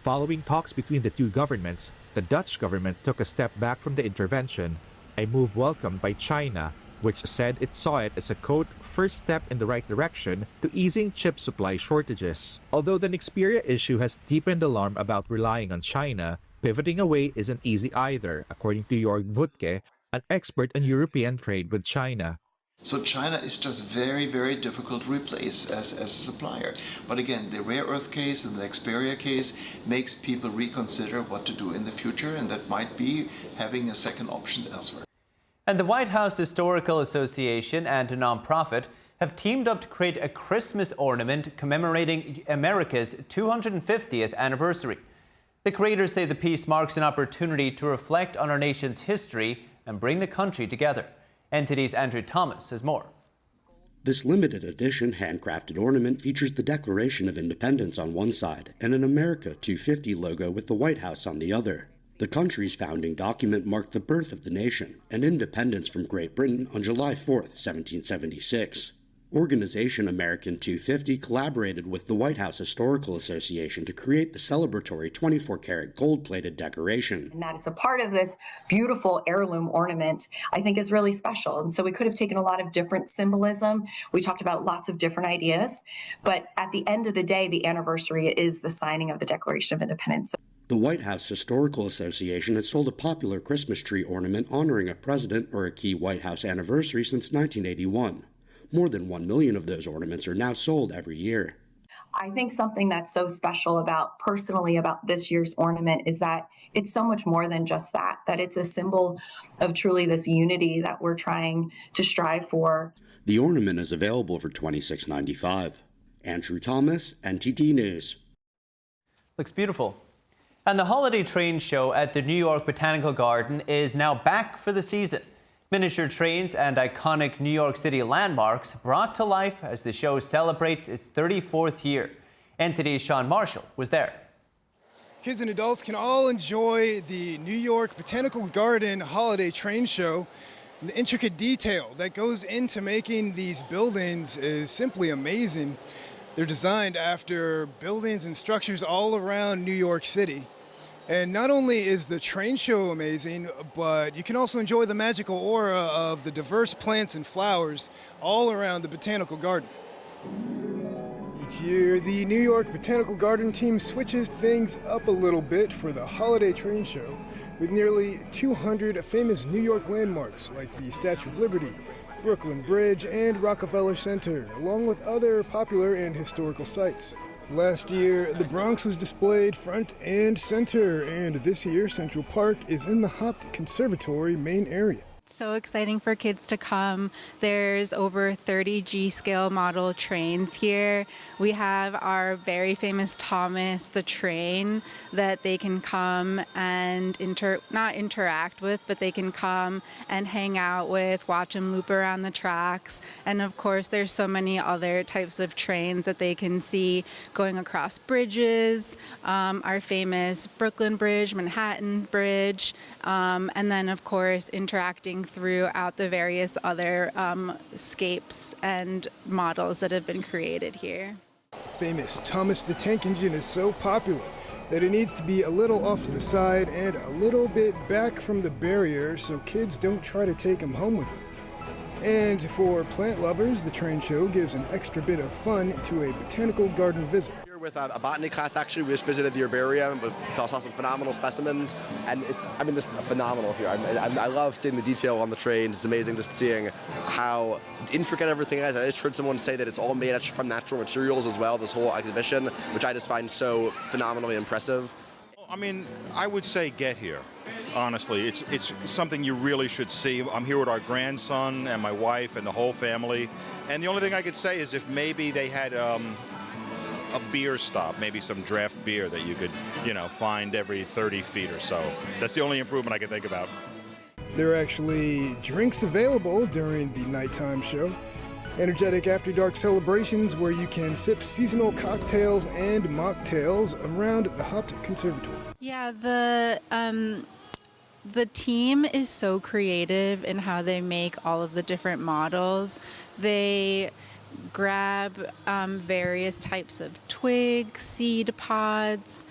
Following talks between the two governments, the Dutch government took a step back from the intervention, a move welcomed by China, which said it saw it as a, quote, first step in the right direction to easing chip supply shortages. Although the Nexperia issue has deepened alarm about relying on China, pivoting away isn't easy either, according to Jörg Wuttke, an expert on European trade with China. So China is just very, very difficult to replace as a supplier. But again, the rare earth case and the Nexperia case makes people reconsider what to do in the future, and that might be having a second option elsewhere. And the White House Historical Association and a nonprofit have teamed up to create a Christmas ornament commemorating America's 250th anniversary. The creators say the piece marks an opportunity to reflect on our nation's history and bring the country together. NTD's Andrew Thomas has more. This limited edition handcrafted ornament features the Declaration of Independence on one side and an America 250 logo with the White House on the other. The country's founding document marked the birth of the nation and independence from Great Britain on July 4, 1776. Organization American 250 collaborated with the White House Historical Association to create the celebratory 24-karat gold-plated decoration. And that it's a part of this beautiful heirloom ornament, I think is really special. And so we could have taken a lot of different symbolism. We talked about lots of different ideas. But at the end of the day, the anniversary is the signing of the Declaration of Independence. The White House Historical Association has sold a popular Christmas tree ornament honoring a president or a key White House anniversary since 1981. More than 1 million of those ornaments are now sold every year. I think something that's so special personally about this year's ornament is that it's so much more than just that it's a symbol of truly this unity that we're trying to strive for. The ornament is available for $26.95. Andrew Thomas, NTD News. Looks beautiful. And the holiday train show at the New York Botanical Garden is now back for the season. Miniature trains and iconic New York City landmarks brought to life as the show celebrates its 34th year. NTD's Sean Marshall was there. Kids and adults can all enjoy the New York Botanical Garden holiday train show. The intricate detail that goes into making these buildings is simply amazing. They're designed after buildings and structures all around New York City. And not only is the train show amazing, but you can also enjoy the magical aura of the diverse plants and flowers all around the Botanical Garden. Each year, the New York Botanical Garden team switches things up a little bit for the holiday train show with nearly 200 famous New York landmarks like the Statue of Liberty, Brooklyn Bridge, and Rockefeller Center, along with other popular and historical sites. Last year, the Bronx was displayed front and center, and this year, Central Park is in the Hopf Conservatory main area. So exciting for kids to come. There's over 30 G-scale model trains here. We have our very famous Thomas the train that they can come and not interact with, but they can come and hang out with, watch them loop around the tracks. And of course, there's so many other types of trains that they can see going across bridges, our famous Brooklyn Bridge, Manhattan Bridge, and then of course interacting throughout the various other scapes and models that have been created here. Famous Thomas the Tank Engine is so popular that it needs to be a little off to the side and a little bit back from the barrier so kids don't try to take them home with them. And for plant lovers, the train show gives an extra bit of fun to a botanical garden visit. With a botany class, actually, we just visited the herbarium. We saw some phenomenal specimens, and it's phenomenal here. I love seeing the detail on the trains. It's amazing just seeing how intricate everything is. I just heard someone say that it's all made from natural materials as well, this whole exhibition, which I just find so phenomenally impressive. I mean, I would say get here. Honestly, it's something you really should see. I'm here with our grandson and my wife and the whole family. And the only thing I could say is if maybe they had a beer stop, maybe some draft beer that you could, find every 30 feet or so. That's the only improvement I can think about. There are actually drinks available during the nighttime show. Energetic after dark celebrations where you can sip seasonal cocktails and mocktails around the Hopped Conservatory. Yeah, the team is so creative in how they make all of the different models. They grab various types of twigs, seed pods,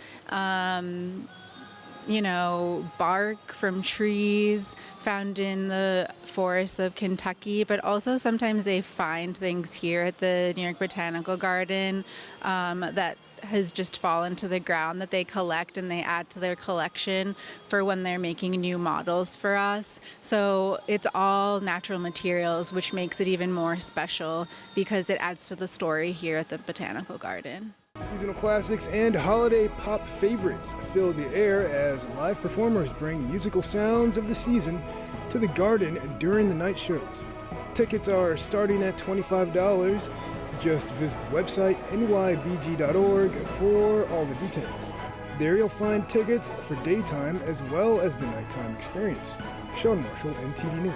bark from trees found in the forests of Kentucky, but also sometimes they find things here at the New York Botanical Garden that has just fallen to the ground that they collect and they add to their collection for when they're making new models for us. So it's all natural materials, which makes it even more special because it adds to the story here at the Botanical Garden. Seasonal classics and holiday pop favorites fill the air as live performers bring musical sounds of the season to the garden during the night shows. Tickets are starting at $25. Just visit the website nybg.org for all the details. There you'll find tickets for daytime as well as the nighttime experience. Sean Marshall, NTD News.